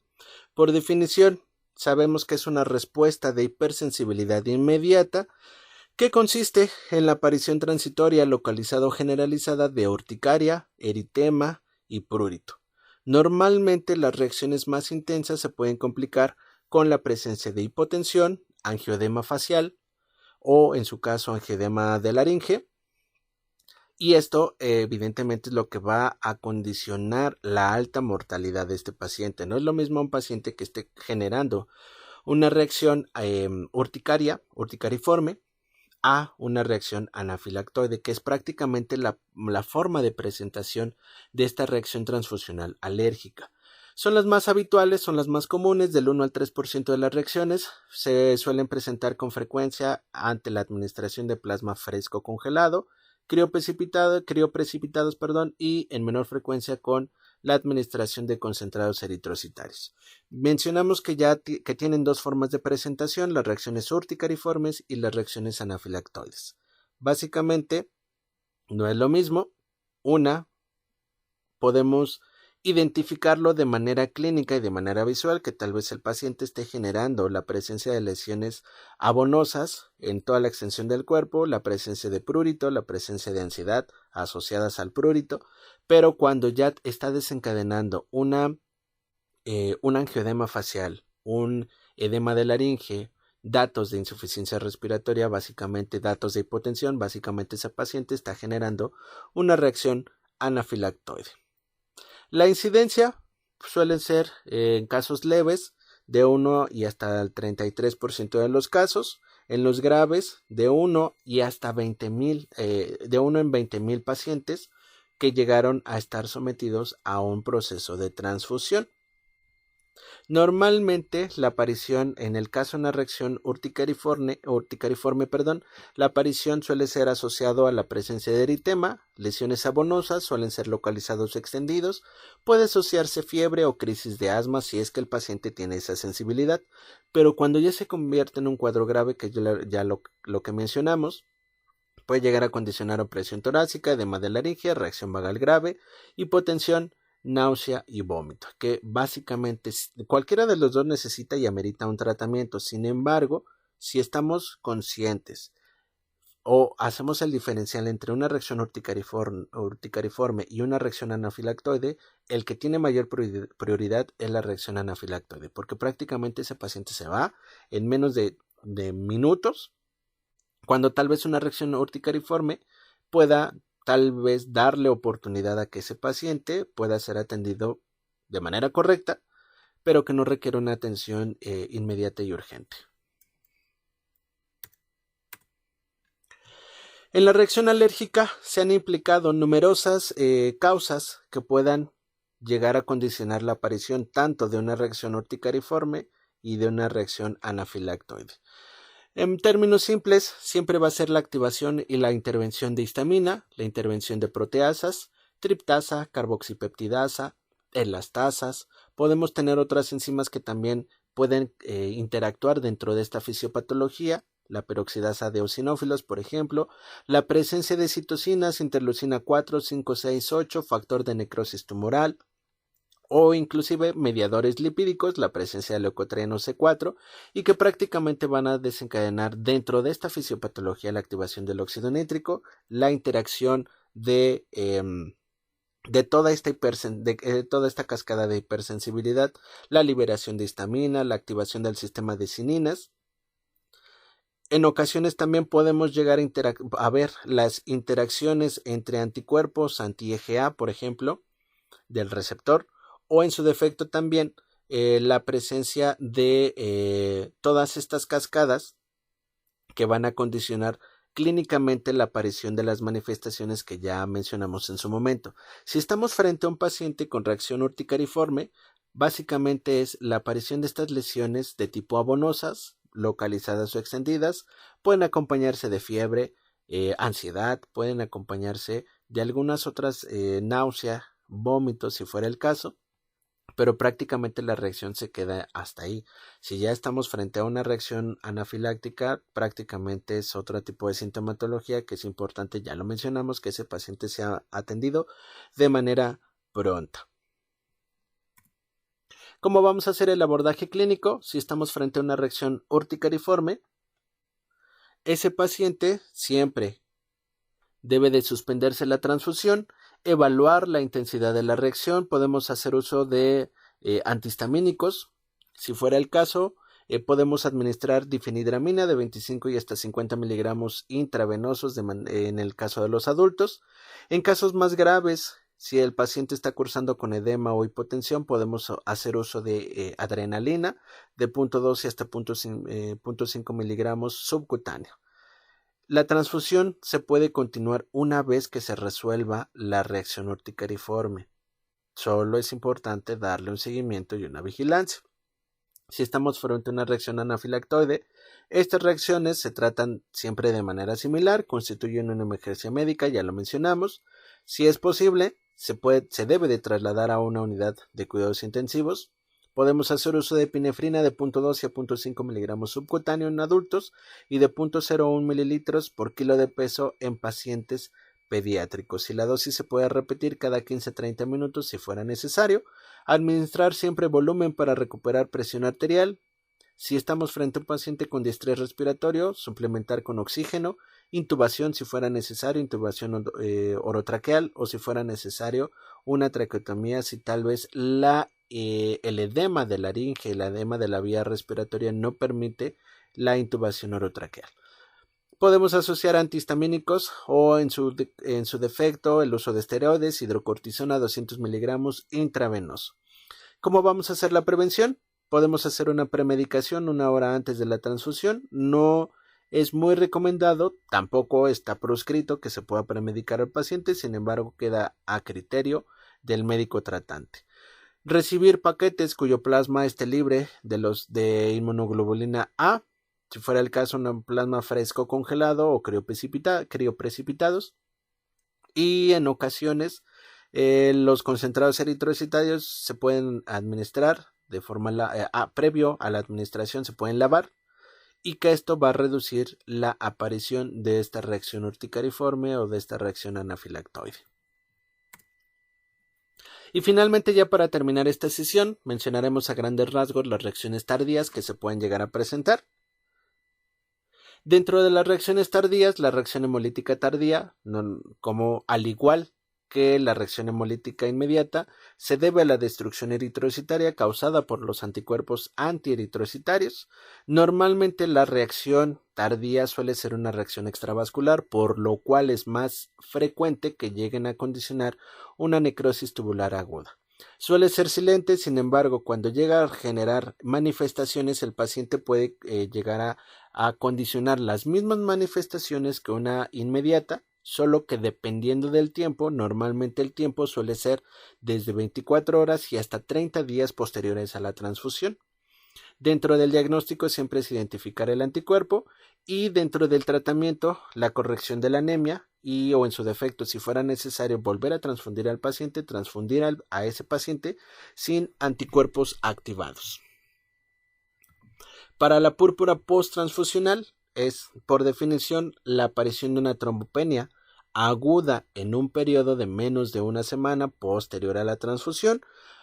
Por definición, sabemos que es una respuesta de hipersensibilidad inmediata que consiste en la aparición transitoria localizada o generalizada de urticaria, eritema y prurito. Normalmente las reacciones más intensas se pueden complicar con la presencia de hipotensión, angioedema facial o, en su caso, angioedema de laringe. Y esto evidentemente es lo que va a condicionar la alta mortalidad de este paciente. No es lo mismo un paciente que esté generando una reacción urticariforme a una reacción anafilactoide, que es prácticamente la forma de presentación de esta reacción transfusional alérgica. Son las más habituales, son las más comunes, del 1 al 3% de las reacciones se suelen presentar con frecuencia ante la administración de plasma fresco congelado, crioprecipitados, y en menor frecuencia con la administración de concentrados eritrocitarios. Mencionamos que que tienen dos formas de presentación, las reacciones urticariformes y las reacciones anafilactoides. Básicamente no es lo mismo. Una, podemos identificarlo de manera clínica y de manera visual, que tal vez el paciente esté generando la presencia de lesiones abonosas en toda la extensión del cuerpo, la presencia de prurito, la presencia de ansiedad asociadas al prurito, pero cuando ya está desencadenando un angioedema facial, un edema de laringe, datos de insuficiencia respiratoria, básicamente datos de hipotensión, básicamente ese paciente está generando una reacción anafilactoide. La incidencia suele ser en casos leves de 1 y hasta el 33% de los casos, en los graves de 1 y hasta 20,000, de 1 en 20,000 pacientes que llegaron a estar sometidos a un proceso de transfusión. Normalmente la aparición, en el caso de una reacción urticariforme, la aparición suele ser asociado a la presencia de eritema, lesiones abonosas, suelen ser localizados extendidos, puede asociarse fiebre o crisis de asma si es que el paciente tiene esa sensibilidad, pero cuando ya se convierte en un cuadro grave, que ya lo que mencionamos, puede llegar a condicionar opresión torácica, edema de laringe, reacción vagal grave, hipotensión, náusea y vómito, que básicamente cualquiera de los dos necesita y amerita un tratamiento. Sin embargo, si estamos conscientes o hacemos el diferencial entre una reacción urticariforme y una reacción anafilactoide, el que tiene mayor prioridad es la reacción anafilactoide, porque prácticamente ese paciente se va en menos de minutos, cuando tal vez una reacción urticariforme pueda tal vez darle oportunidad a que ese paciente pueda ser atendido de manera correcta, pero que no requiere una atención inmediata y urgente. En la reacción alérgica se han implicado numerosas causas que puedan llegar a condicionar la aparición tanto de una reacción urticariforme y de una reacción anafilactoide. En términos simples, siempre va a ser la activación y la intervención de histamina, la intervención de proteasas, triptasa, carboxipeptidasa, elastasas. Podemos tener otras enzimas que también pueden interactuar dentro de esta fisiopatología, la peroxidasa de eosinófilos, por ejemplo, la presencia de citocinas, interleucina 4, 5, 6, 8, factor de necrosis tumoral, o inclusive mediadores lipídicos, la presencia de leucotrieno C4, y que prácticamente van a desencadenar dentro de esta fisiopatología la activación del óxido nítrico, la interacción de toda esta cascada de hipersensibilidad, la liberación de histamina, la activación del sistema de cininas. En ocasiones también podemos llegar a ver las interacciones entre anticuerpos anti-EGA, por ejemplo, del receptor, o en su defecto también la presencia de todas estas cascadas que van a condicionar clínicamente la aparición de las manifestaciones que ya mencionamos en su momento. Si estamos frente a un paciente con reacción urticariforme, básicamente es la aparición de estas lesiones de tipo abonosas, localizadas o extendidas, pueden acompañarse de fiebre, ansiedad, pueden acompañarse de algunas otras náusea, vómitos si fuera el caso, pero prácticamente la reacción se queda hasta ahí. Si ya estamos frente a una reacción anafiláctica, prácticamente es otro tipo de sintomatología que es importante, ya lo mencionamos, que ese paciente sea atendido de manera pronta. ¿Cómo vamos a hacer el abordaje clínico? Si estamos frente a una reacción urticariforme, ese paciente siempre debe de suspenderse la transfusión, evaluar la intensidad de la reacción, podemos hacer uso de antihistamínicos, si fuera el caso, podemos administrar difenhidramina de 25 y hasta 50 miligramos intravenosos en el caso de los adultos. En casos más graves, si el paciente está cursando con edema o hipotensión, podemos hacer uso de adrenalina de 0.2 y hasta 0.5 miligramos subcutáneo. La transfusión se puede continuar una vez que se resuelva la reacción urticariforme. Solo es importante darle un seguimiento y una vigilancia. Si estamos frente a una reacción anafilactoide, estas reacciones se tratan siempre de manera similar, constituyen una emergencia médica, ya lo mencionamos. Si es posible, se debe de trasladar a una unidad de cuidados intensivos. Podemos hacer uso de epinefrina de 0.2 y a 0.5 miligramos subcutáneo en adultos y de 0.01 mililitros por kilo de peso en pacientes pediátricos. Y la dosis se puede repetir cada 15-30 minutos si fuera necesario. Administrar siempre volumen para recuperar presión arterial. Si estamos frente a un paciente con distrés respiratorio, suplementar con oxígeno. Intubación si fuera necesario, intubación orotraqueal, o si fuera necesario una traqueotomía si tal vez el edema de laringe, el edema de la vía respiratoria no permite la intubación orotraqueal. Podemos asociar antihistamínicos o en su defecto el uso de esteroides, hidrocortisona 200 miligramos intravenoso. ¿Cómo vamos a hacer la prevención? Podemos hacer una premedicación una hora antes de la transfusión, no Es muy recomendado, tampoco está proscrito que se pueda premedicar al paciente, sin embargo queda a criterio del médico tratante. Recibir paquetes cuyo plasma esté libre de los de inmunoglobulina A, si fuera el caso un plasma fresco congelado o crioprecipitados, y en ocasiones los concentrados eritrocitarios se pueden administrar de forma previo a la administración se pueden lavar, y que esto va a reducir la aparición de esta reacción urticariforme o de esta reacción anafilactoide. Y finalmente, ya para terminar esta sesión, mencionaremos a grandes rasgos las reacciones tardías que se pueden llegar a presentar. Dentro de las reacciones tardías, la reacción hemolítica tardía, como al igual que la reacción hemolítica inmediata, se debe a la destrucción eritrocitaria causada por los anticuerpos antieritrocitarios. Normalmente la reacción tardía suele ser una reacción extravascular, por lo cual es más frecuente que lleguen a condicionar una necrosis tubular aguda. Suele ser silente, sin embargo, cuando llega a generar manifestaciones, el paciente puede llegar a condicionar las mismas manifestaciones que una inmediata, solo que dependiendo del tiempo, normalmente el tiempo suele ser desde 24 horas y hasta 30 días posteriores a la transfusión. Dentro del diagnóstico siempre es identificar el anticuerpo, y dentro del tratamiento la corrección de la anemia o en su defecto, si fuera necesario volver a transfundir al paciente, transfundir a ese paciente sin anticuerpos activados. Para la púrpura posttransfusional es, por definición, la aparición de una trombopenia aguda en un periodo de menos de una semana posterior a la transfusión,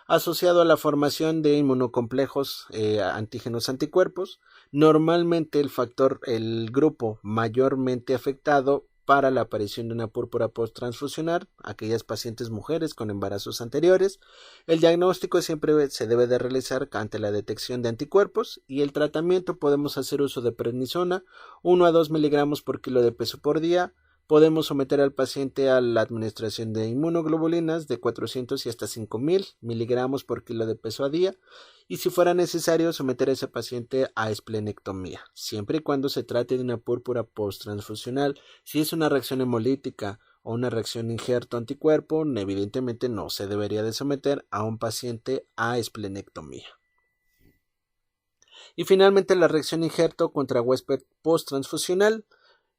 asociado a la formación de inmunocomplejos antígenos anticuerpos. Normalmente el grupo mayormente afectado para la aparición de una púrpura posttransfusional, aquellas pacientes mujeres con embarazos anteriores. El diagnóstico siempre se debe de realizar ante la detección de anticuerpos, y el tratamiento podemos hacer uso de prednisona, 1 a 2 miligramos por kilo de peso por día. Podemos someter al paciente a la administración de inmunoglobulinas de 400 y hasta 5000 miligramos por kilo de peso a día, y si fuera necesario someter a ese paciente a esplenectomía, siempre y cuando se trate de una púrpura posttransfusional. Si es una reacción hemolítica o una reacción injerto anticuerpo, evidentemente no se debería de someter a un paciente a esplenectomía. Y finalmente la reacción injerto contra huésped posttransfusional.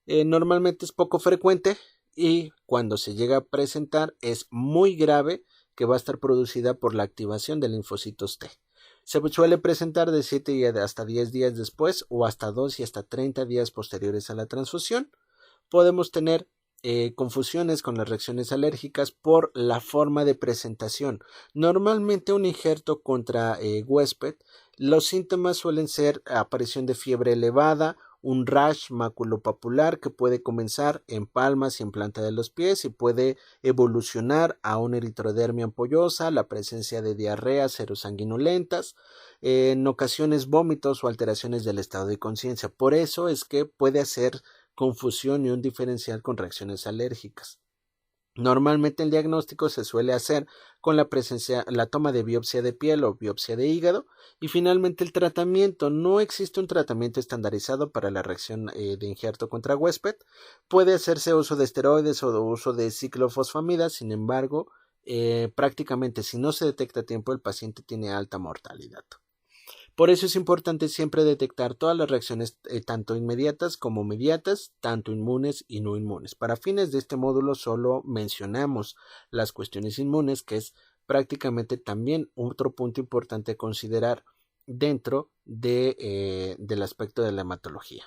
Normalmente es poco frecuente, y cuando se llega a presentar es muy grave, que va a estar producida por la activación de linfocitos T. Se suele presentar de 7 y hasta 10 días después, o hasta 2 y hasta 30 días posteriores a la transfusión. Podemos tener confusiones con las reacciones alérgicas por la forma de presentación. Normalmente un injerto contra huésped, los síntomas suelen ser aparición de fiebre elevada, un rash maculopapular que puede comenzar en palmas y en planta de los pies y puede evolucionar a una eritrodermia ampollosa, la presencia de diarreas serosanguinolentas, en ocasiones vómitos o alteraciones del estado de conciencia. Por eso es que puede hacer confusión y un diferencial con reacciones alérgicas. Normalmente el diagnóstico se suele hacer con la toma de biopsia de piel o biopsia de hígado, y finalmente el tratamiento. No existe un tratamiento estandarizado para la reacción de injerto contra huésped. Puede hacerse uso de esteroides o uso de ciclofosfamida, sin embargo, prácticamente si no se detecta a tiempo, el paciente tiene alta mortalidad. Por eso es importante siempre detectar todas las reacciones, tanto inmediatas como mediatas, tanto inmunes y no inmunes. Para fines de este módulo solo mencionamos las cuestiones inmunes, que es prácticamente también otro punto importante a considerar dentro del aspecto de la hematología.